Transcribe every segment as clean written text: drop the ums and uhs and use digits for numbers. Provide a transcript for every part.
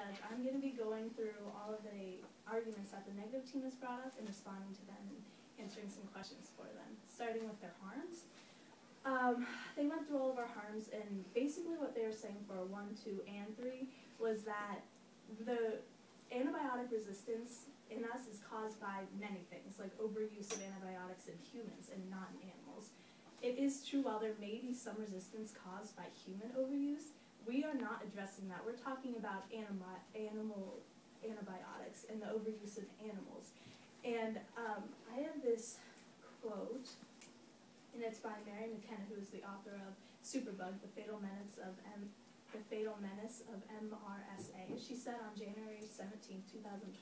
Judge, I'm going to be going through all of the arguments that the negative team has brought up and responding to them and answering some questions for them, starting with their harms. They went through all of our harms, and basically what they were saying for 1, 2, and 3 was that the antibiotic resistance in us is caused by many things, like overuse of antibiotics in humans and not in animals. It is true, while there may be some resistance caused by human overuse, we are not addressing that. We're talking about animal antibiotics and the overuse of animals. And I have this quote, and it's by Mary McKenna, who is the author of Superbug, The Fatal Menace of MRSA. She said on January 17, 2012,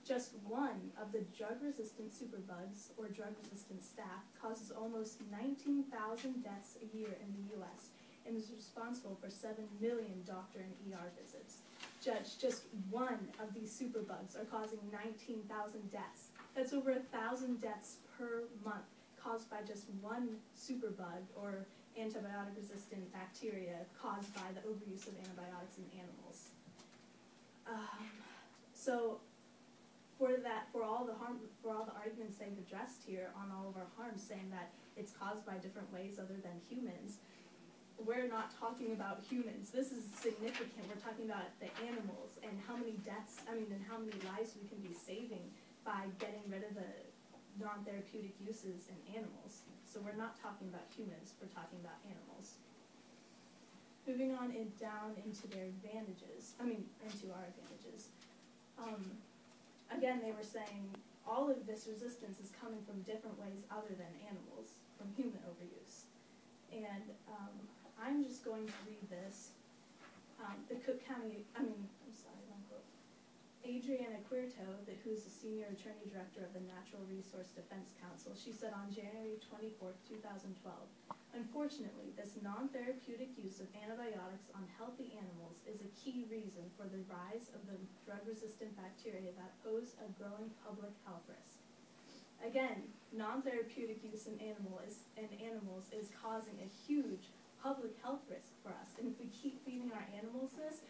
just one of the drug-resistant superbugs, or drug-resistant staph, causes almost 19,000 deaths a year in the U.S. and is responsible for 7 million doctor and ER visits. Judge, just one of these superbugs are causing 19,000 deaths. That's over 1,000 deaths per month caused by just one superbug or antibiotic-resistant bacteria caused by the overuse of antibiotics in animals. So for all the arguments they've addressed here on all of our harms, saying that it's caused by different ways other than humans, we're not talking about humans. This is significant. We're talking about the animals and how many deaths, and how many lives we can be saving by getting rid of the non-therapeutic uses in animals. So we're not talking about humans, we're talking about animals. Moving on down into their advantages, into our advantages. Again, they were saying all of this resistance is coming from different ways other than animals, from human overuse. And I'm just going to read this. The Cook County, Adriana Quirto, who's the Senior Attorney Director of the Natural Resource Defense Council, she said on January 24, 2012, unfortunately, this non-therapeutic use of antibiotics on healthy animals is a key reason for the rise of the drug-resistant bacteria that pose a growing public health risk. Again, non-therapeutic use in animals is causing a huge public health risk for us. And if we keep feeding our animals this,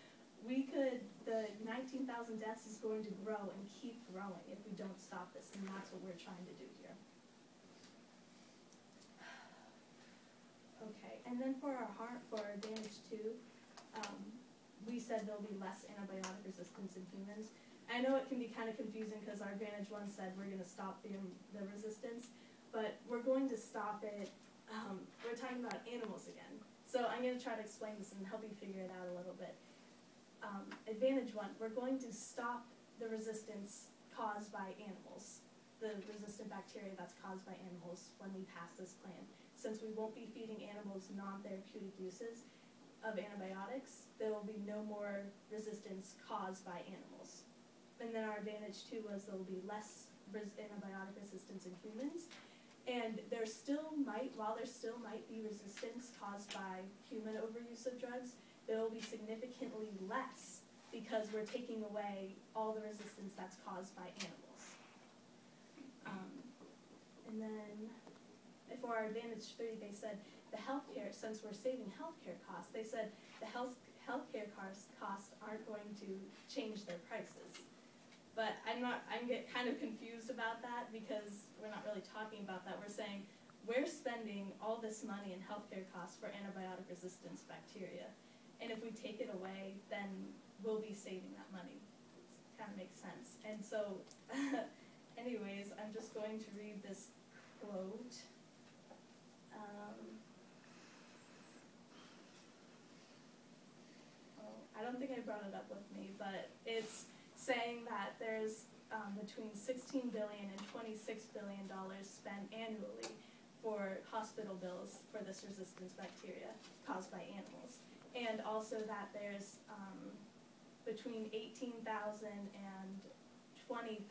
the 19,000 deaths is going to grow and keep growing if we don't stop this, and that's what we're trying to do here. Okay, and then for advantage 2, we said there'll be less antibiotic resistance in humans. I know it can be kind of confusing because our advantage 1 said we're going to stop the resistance, but we're going to stop it. We're talking about animals again. So I'm going to try to explain this and help you figure it out a little bit. Advantage 1, we're going to stop the resistance caused by animals, the resistant bacteria that's caused by animals when we pass this plan. Since we won't be feeding animals non-therapeutic uses of antibiotics, there will be no more resistance caused by animals. And then our advantage 2 was there will be less antibiotic resistance in humans. And while there still might be resistance caused by human overuse of drugs, there will be significantly less because we're taking away all the resistance that's caused by animals. And then for our advantage 3, they said since we're saving healthcare costs, they said the healthcare costs aren't going to change their prices. But I get kind of confused about that because we're not really talking about that. We're saying we're spending all this money in healthcare costs for antibiotic resistance bacteria. And if we take it away, then we'll be saving that money. It kind of makes sense. And so, anyways, I'm just going to read this quote. I don't think I brought it up with me, but it's saying that there's between $16 billion and $26 billion spent annually for hospital bills for this resistance bacteria caused by animals. And also that there's between $18,000 and $20,000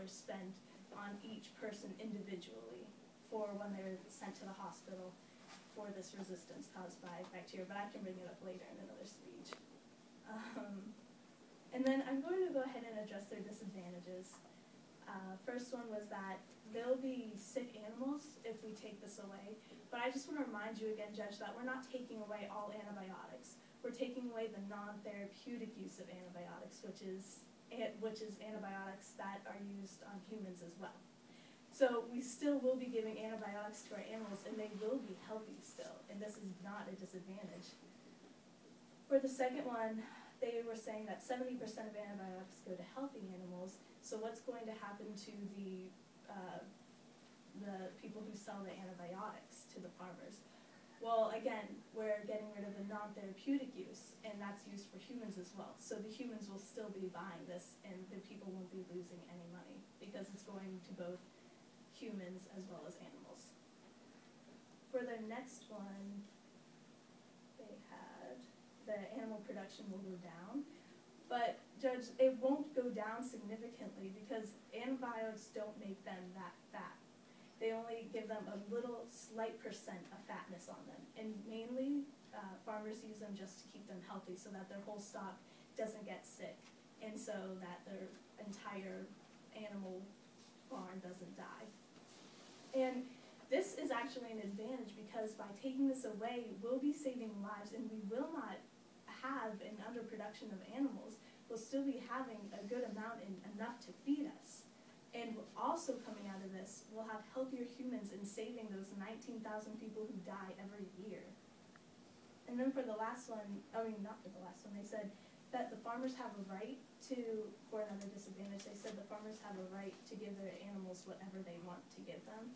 spent on each person individually for when they're sent to the hospital for this resistance caused by bacteria. But I can bring it up later in another speech. And then I'm going to go ahead and address their disadvantages. First one was that there'll be sick animals if we take this away. But I just want to remind you again, Judge, that we're not taking away all antibiotics. we're taking away the non-therapeutic use of antibiotics, which is antibiotics that are used on humans as well. So we still will be giving antibiotics to our animals, and they will be healthy still, and this is not a disadvantage. For the second one, they were saying that 70% of antibiotics go to healthy animals, so what's going to happen to the people who sell the antibiotics to the farmers? Well, again, we're getting rid of the non-therapeutic use, and that's used for humans as well. So the humans will still be buying this, and the people won't be losing any money, because it's going to both humans as well as animals. For the next one, they had the animal production will go down, but Judge, it won't go down significantly because antibiotics don't make them that fat. They only give them a little slight percent of fatness on them, and mainly farmers use them just to keep them healthy so that their whole stock doesn't get sick, and so that their entire animal barn doesn't die. And this is actually an advantage because by taking this away, we'll be saving lives, and we will not have an underproduction of animals. We'll still be having a good amount and enough to feed us. And also coming out of this, we'll have healthier humans and saving those 19,000 people who die every year. And then for the last one, not for the last one, they said that the farmers have a right to, for another disadvantage, they said the farmers have a right to give their animals whatever they want to give them.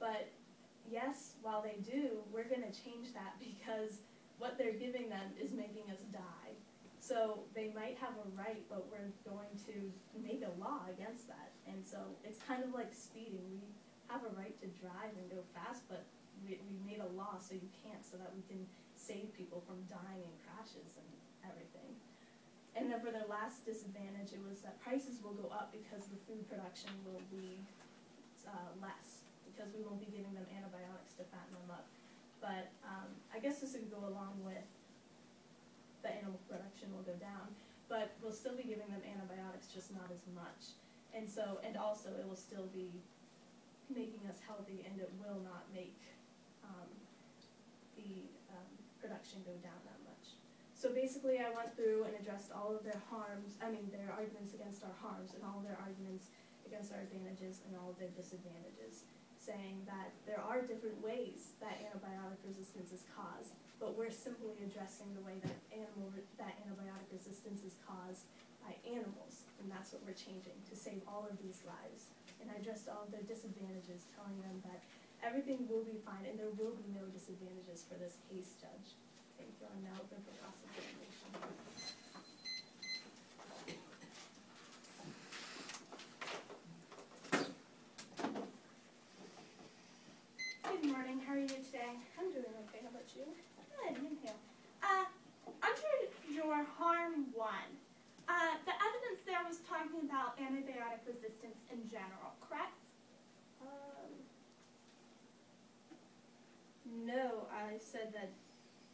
But yes, while they do, we're going to change that because what they're giving them is making us die. So they might have a right, but we're going to make a law against that. And so it's kind of like speeding. We have a right to drive and go fast, but we made a law so you can't, so that we can save people from dying in crashes and everything. And then for the last disadvantage, it was that prices will go up because the food production will be less, because we won't be giving them antibiotics to fatten them up. But I guess this would go along with the animal production will go down, but we'll still be giving them antibiotics, just not as much. And so, and also it will still be making us healthy, and it will not make the production go down that much. So basically I went through and addressed all of their their arguments against our harms, and all of their arguments against our advantages, and all of their disadvantages, saying that there are different ways that antibiotic resistance is caused, but we're simply addressing the way that antibiotic resistance is caused by animals, and that's what we're changing to save all of these lives. And I addressed all of their disadvantages, telling them that everything will be fine and there will be no disadvantages for this case, Judge. Thank you. I'm now open for cross-examination. Good morning. How are you today? I'm doing okay. How about you? Good. Thank you. Under your harm one, the evidence there was talking about antibiotic resistance in general, correct? No, I said that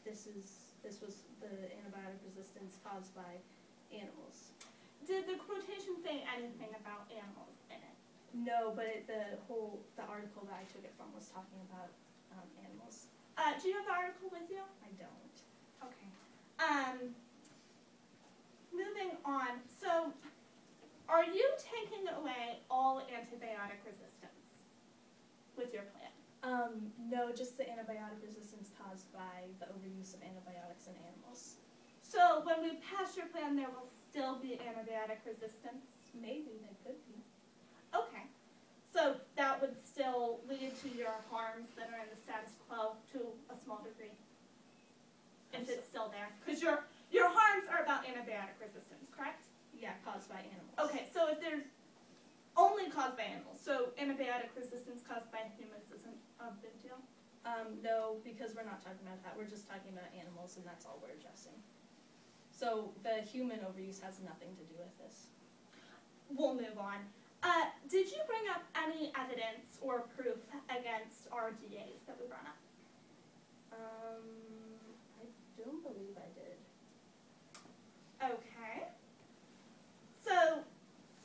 this was the antibiotic resistance caused by animals. Did the quotation say anything about animals in it? No, but the article that I took it from was talking about animals. Do you have the article with you? I don't. Okay. Moving on. So, are you taking away all antibiotic resistance with your plan? No, just the antibiotic resistance caused by the overuse of antibiotics in animals. So, when we pass your plan, there will still be antibiotic resistance? Maybe there could be. Okay. So that would still lead to your harms that are in the status quo to a small degree, if it's still there. Because your harms are about antibiotic resistance, correct? Yeah, caused by animals. Okay, so if there's only caused by animals, so antibiotic resistance caused by humans isn't a big deal? No, because we're not talking about that. We're just talking about animals, and that's all we're addressing. So the human overuse has nothing to do with this. We'll move on. Did you bring up any evidence or proof against our DAs that we brought up? I don't believe I did. Okay. So,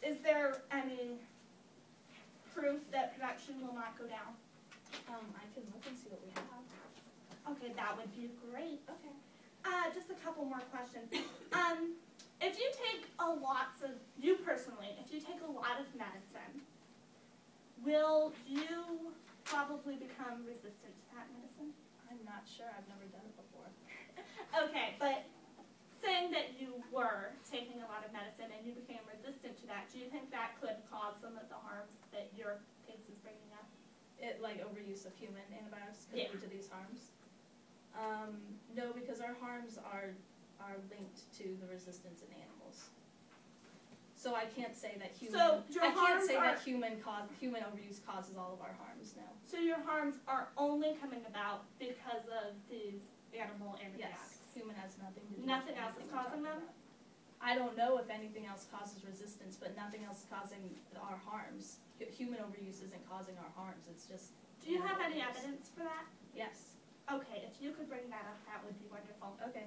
is there any proof that production will not go down? I can look and see what we have. Okay, that would be great. Okay. Just a couple couple more questions. If you take you personally, if you take a lot of medicine, will you probably become resistant to that medicine? I'm not sure. I've never done it before. Okay, but saying that you were taking a lot of medicine and you became resistant to that, do you think that could cause some of the harms that your case is bringing up? Overuse of human antibiotics could lead to these harms. No, because our harms are linked to the resistance in animals. So I can't say that human. So your harms human overuse causes all of our harms. No. So your harms are only coming about because of these animal antibiotics. Yes, human has nothing to do. Nothing else is causing them. I don't know if anything else causes resistance, but nothing else is causing our harms. Human overuse isn't causing our harms. It's just. Do you have any evidence for that? Yes. Okay, if you could bring that up, that would be wonderful. Okay.